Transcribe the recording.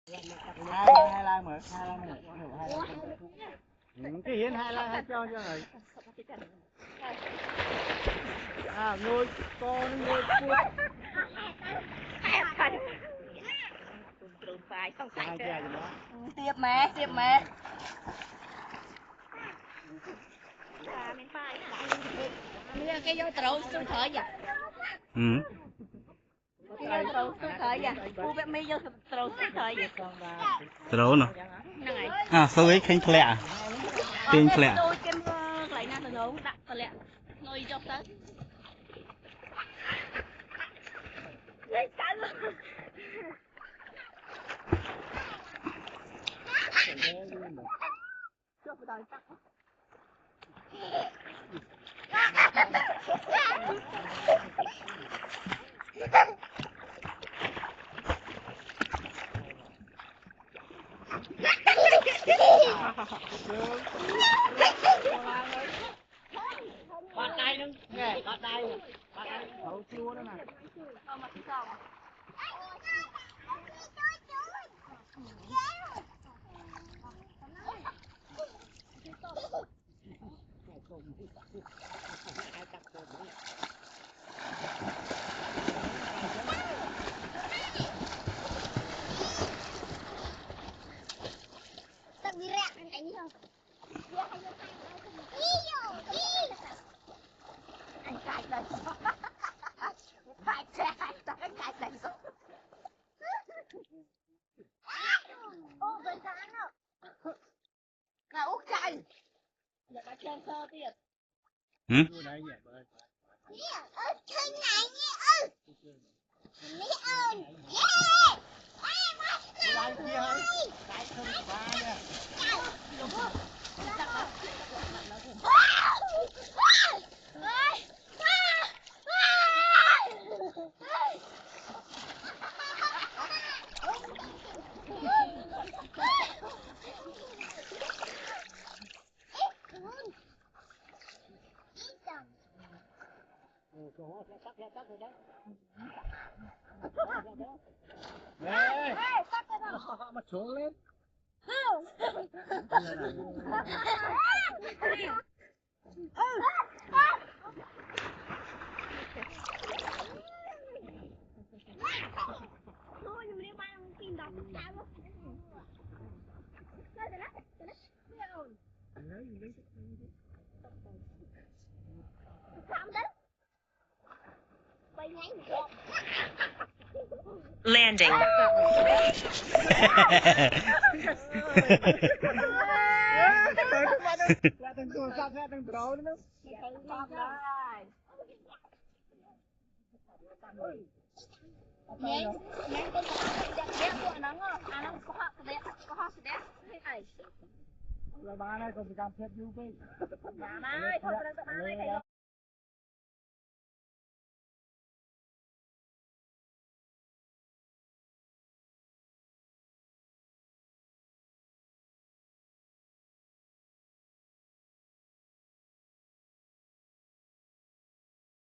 hai lang mở hai lang cái hiến hai lang hai cho rồi ngồi con ngồi tiếp mẹ cái vô trâu tôi thở vậy cái vô trâu tôi thở vậy cô bé mi vô trâu tôi thở vậy trâu nè sao ấy khinh lẹ tiền lẹ tôi cái lại na từ ngủ đặt từ lẹ nuôi cho tới bắt tay nữa nghe bắt tay đậu chua đó nè mà xuống lên Landing. Bà này còn bị làm phép du